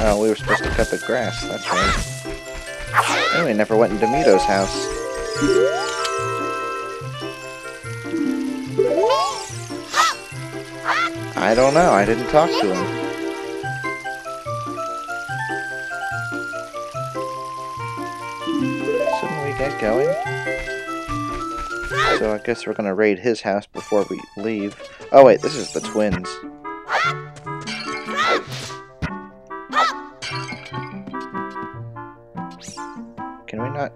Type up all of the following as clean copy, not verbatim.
Oh, we were supposed to cut the grass, that's right. And we never went into Mito's house. I don't know, I didn't talk to him. Shouldn't we get going? So I guess we're gonna raid his house before we leave. Oh wait, this is the twins. Can we not?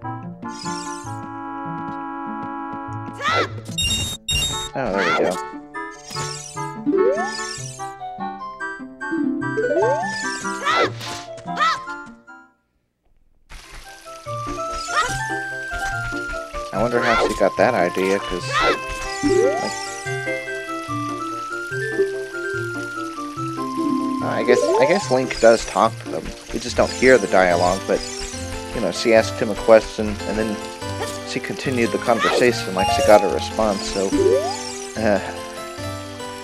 Oh, there we go. I wonder how she got that idea, because I guess Link does talk to them. We just don't hear the dialogue, but you know, she asked him a question, and then she continued the conversation like she got a response, so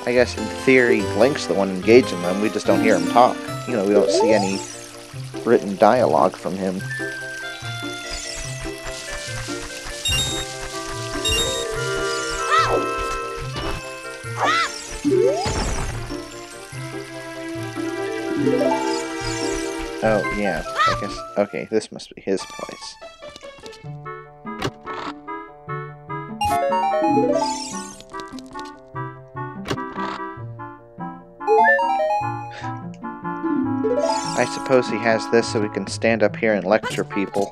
I guess in theory Link's the one engaging them, we just don't hear him talk. You know, we don't see any written dialogue from him. Oh, yeah, I guess, okay, this must be his place. I suppose he has this so we can stand up here and lecture people.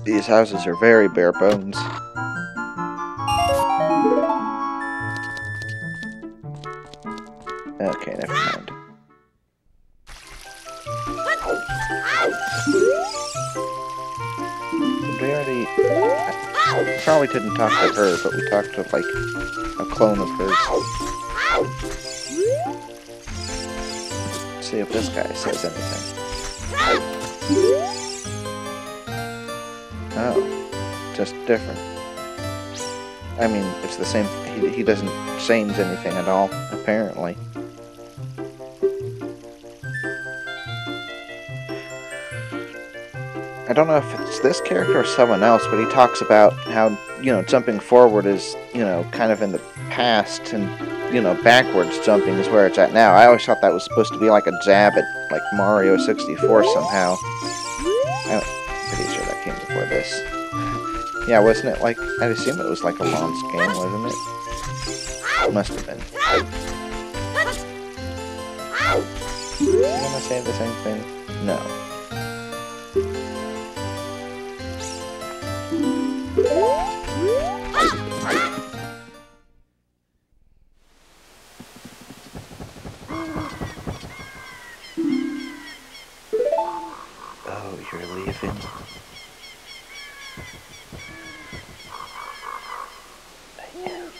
These houses are very bare bones. Okay, never mind. Did we already... I probably didn't talk to her, but we talked to, like, a clone of hers. Let's see if this guy says anything. Oh, just different. I mean, it's the same... He doesn't change anything at all, apparently. I don't know if it's this character or someone else, but he talks about how, you know, jumping forward is, you know, kind of in the past, and, you know, backwards jumping is where it's at now. I always thought that was supposed to be like a jab at, like, Mario 64 somehow. I'm pretty sure that came before this. Yeah, wasn't it like, I'd assume it was like a launch game, wasn't it? It must have been. Is he gonna say the same thing? No. Oh, you're leaving? I am.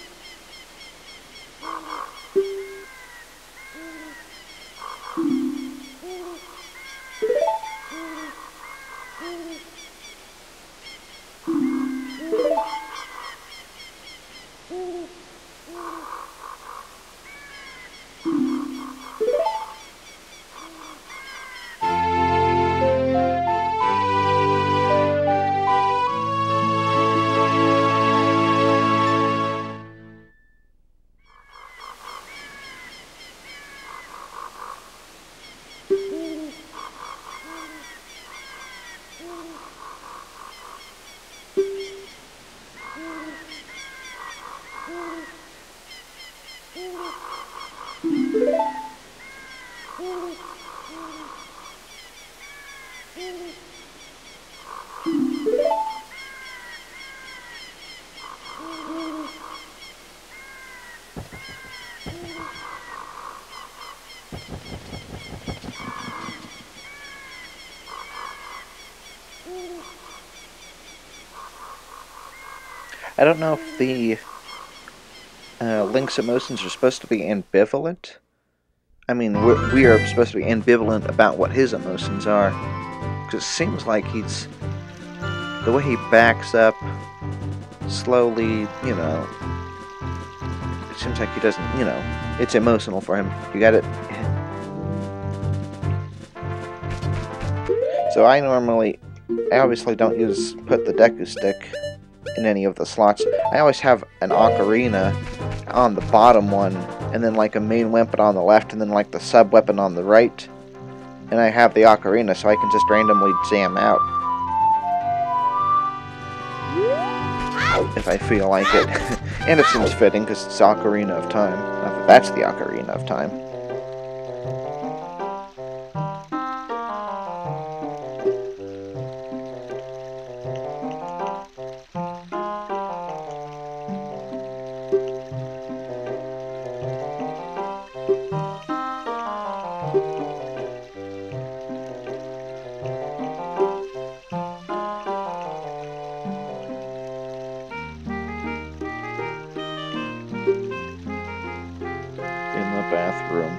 I don't know if the Link's emotions are supposed to be ambivalent. I mean, we are supposed to be ambivalent about what his emotions are. Because it seems like he's... the way he backs up slowly, you know... it seems like he doesn't, you know, it's emotional for him. You got it? So I obviously don't put the Deku Stick in any of the slots. I always have an Ocarina on the bottom one, and then like a main weapon on the left, and then like the sub-weapon on the right. And I have the Ocarina, so I can just randomly jam out if I feel like it. And it seems fitting, because it's Ocarina of Time. Not that that's the Ocarina of Time. Bathroom.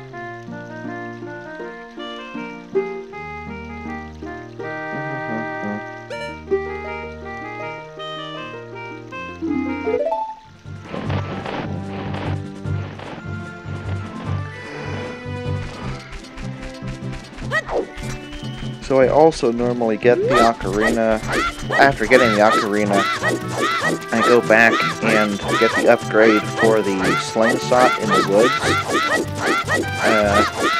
So I also normally get the Ocarina. After getting the Ocarina, I go back and get the upgrade for the slingshot in the woods.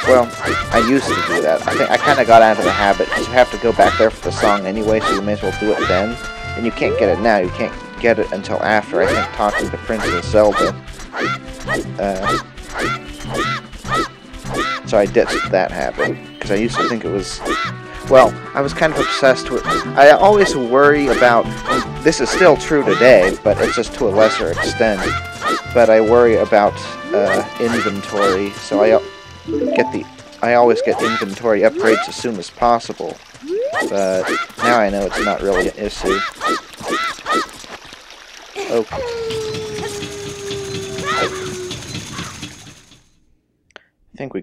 Well, I used to do that. I kind of got out of the habit, because you have to go back there for the song anyway, so you may as well do it then. And you can't get it now. You can't get it until after, I think, talking to Princess Zelda. So I ditched that habit, because I used to think it was... Well, I was kind of obsessed with... I always worry about... This is still true today, but it's just to a lesser extent. But I worry about inventory, so I always get inventory upgrades as soon as possible. But now I know it's not really an issue. Okay. I think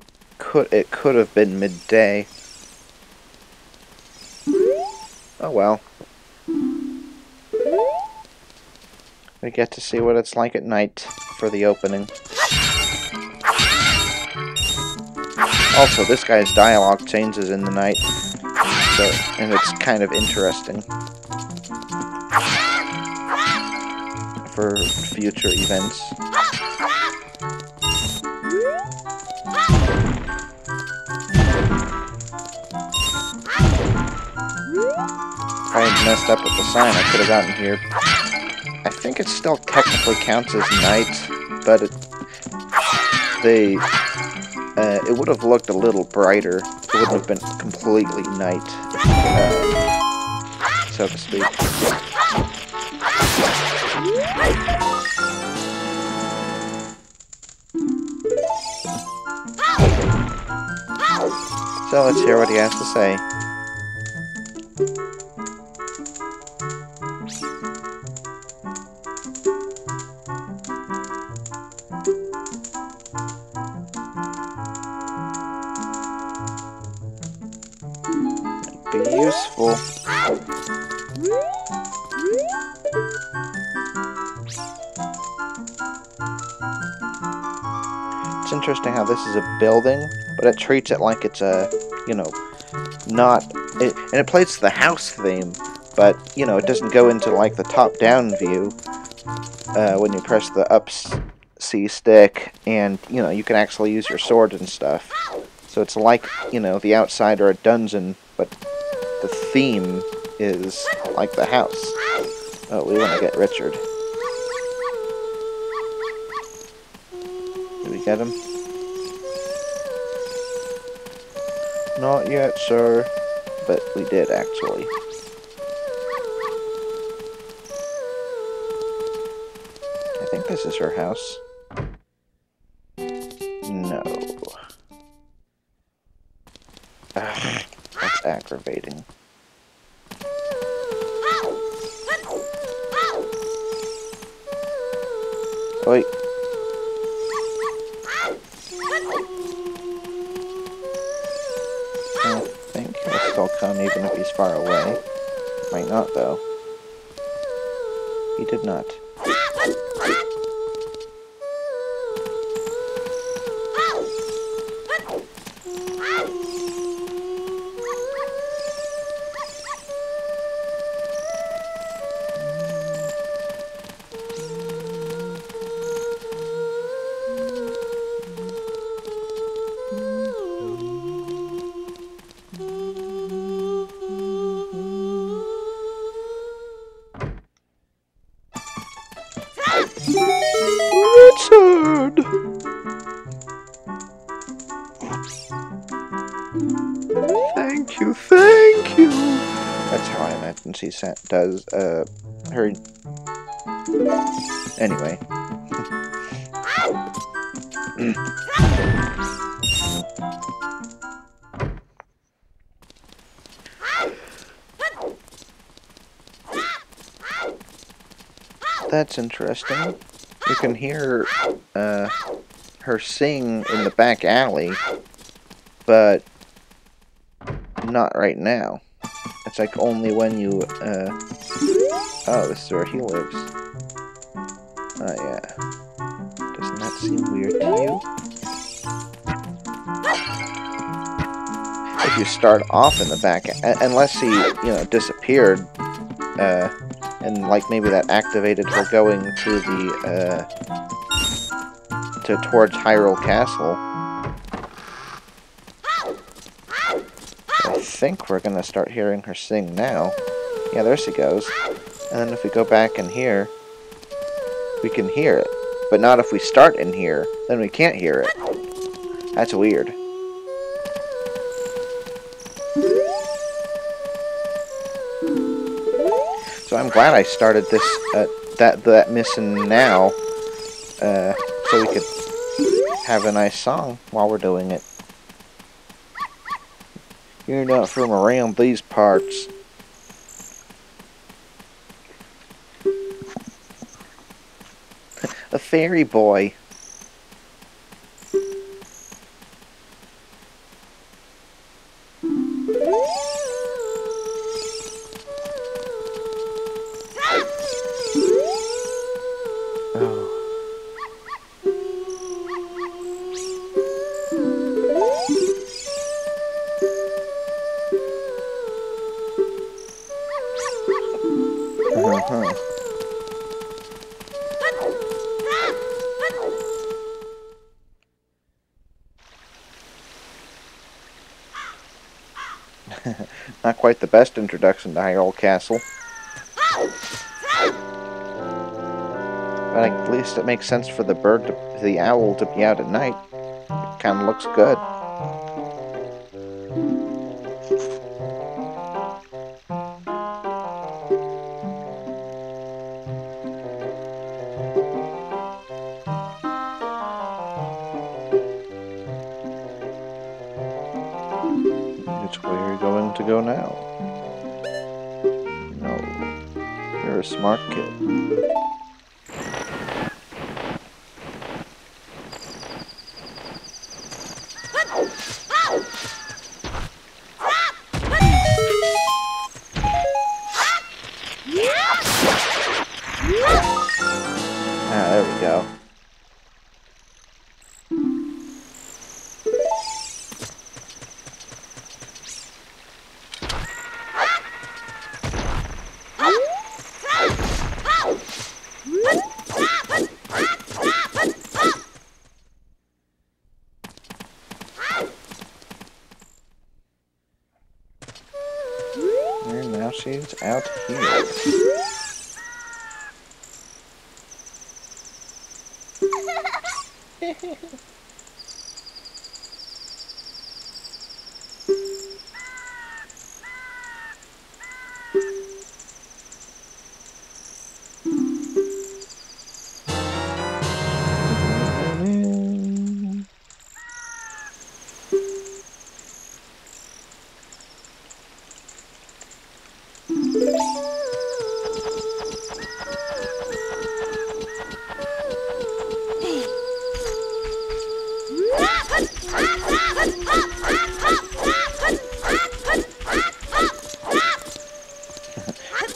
it could have been midday. Oh well. We get to see what it's like at night for the opening. Also, this guy's dialogue changes in the night, and it's kind of interesting for future events. If I hadn't messed up with the sign, I could have gotten here. I think it still technically counts as night, but it would have looked a little brighter. It wouldn't have been completely night, so to speak. So let's hear what he has to say. Be useful. It's interesting how this is a building, but it treats it like it's a, you know, and it plays the house theme, but, you know, it doesn't go into, like, the top-down view when you press the up C stick, and, you know, you can actually use your sword and stuff. So it's like, you know, the outside or a dungeon, but the theme is like the house. Oh, we want to get Richard. Did we get him? Not yet, sir. But we did, actually. I think this is her house. No. Ugh, that's aggravating. Wait. I think he'll still come even if he's far away. Might not, though. He did not. sounds he does. Her. Anyway. That's interesting. You can hear her sing in the back alley, but not right now. It's like only when you, oh, this is where he lives. Oh, yeah. Doesn't that seem weird to you? If you start off in the back, unless he, you know, disappeared, and like maybe that activated her going to the, towards Hyrule Castle. I think we're gonna start hearing her sing now. Yeah, there she goes. And then if we go back in here, we can hear it. But not if we start in here, then we can't hear it. That's weird. So I'm glad I started this, that mission now, so we could have a nice song while we're doing it. You're not from around these parts. A fairy boy. Not quite the best introduction to Hyrule Castle. But at least it makes sense for the the owl to be out at night. It kind of looks good. Which way are you going to go now? No. You're a smart kid. Ah, there we go. And now she's out here.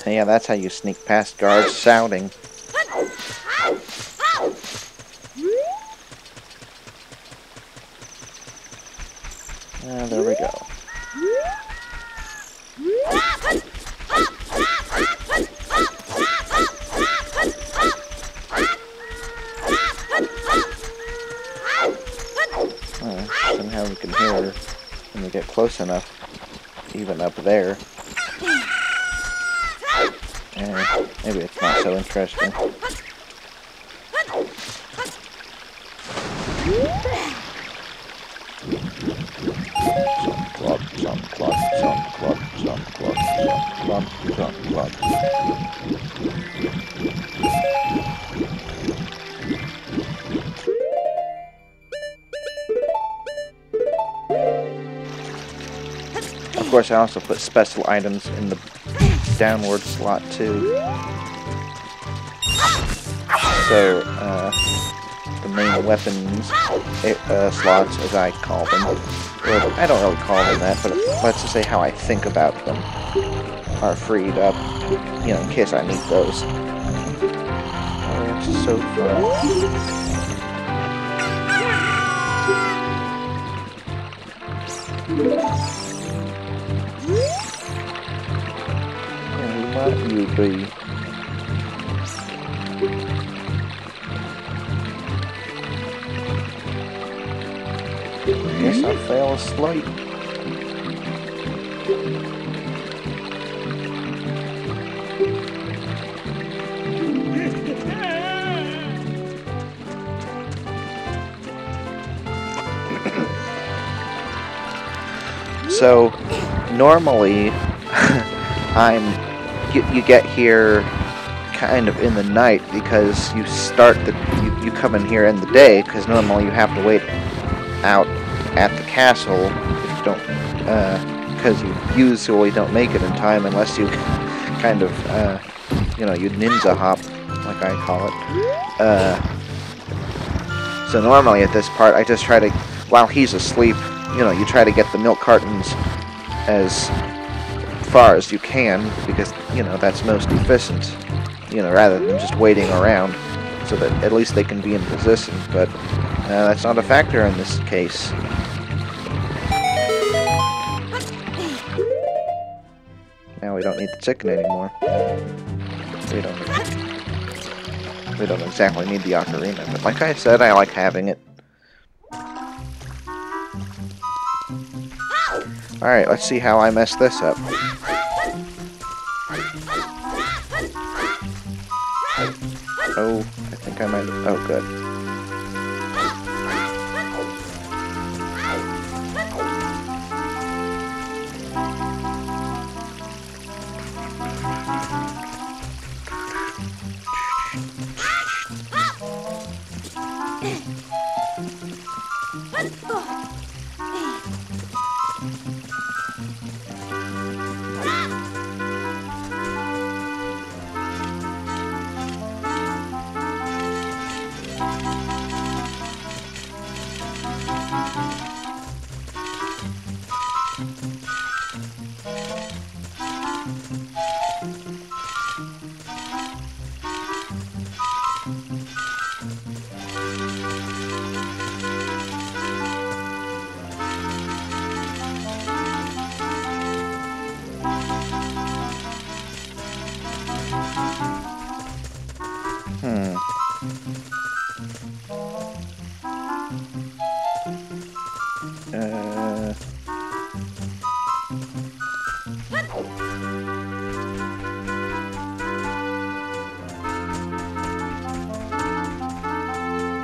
Yeah, that's how you sneak past guards shouting. Ah, there we go. Somehow we can hear her when we get close enough, even up there. Maybe it's not so interesting. Some club, some club, some club, some club, some club. Glomp, glomp, glomp. Of course, I also put special items in the downward slot too. So, the main weapons slots, as I call them, or I don't really call them that, but let's just say how I think about them, are freed up, you know, in case I need those. Oh, it's so fun. Who might you be? Guess I fell asleep. So, normally, you get here kind of in the night because you you come in here in the day because normally you have to wait out at the castle if you don't, because you usually don't make it in time unless you kind of, you know, you ninja hop, like I call it. So normally at this part, I just try to, while he's asleep, you know, you try to get the milk cartons as far as you can because, you know, that's most efficient, you know, rather than just waiting around so that at least they can be in position, but that's not a factor in this case. Now we don't need the chicken anymore. We don't exactly need the ocarina, but like I said, I like having it. Alright, let's see how I mess this up. Oh, I think I might have... Oh, good.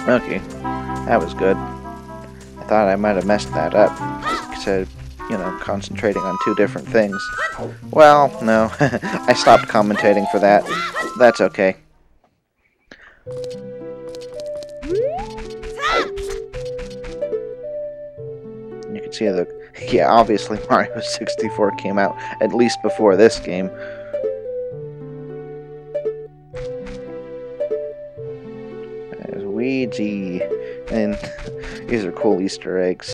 Okay, that was good. I thought I might have messed that up. Instead, you know, concentrating on two different things. Well, no. I stopped commentating for that. That's okay. You can see the... Yeah, obviously Mario 64 came out at least before this game. There's Luigi. And these are cool Easter eggs.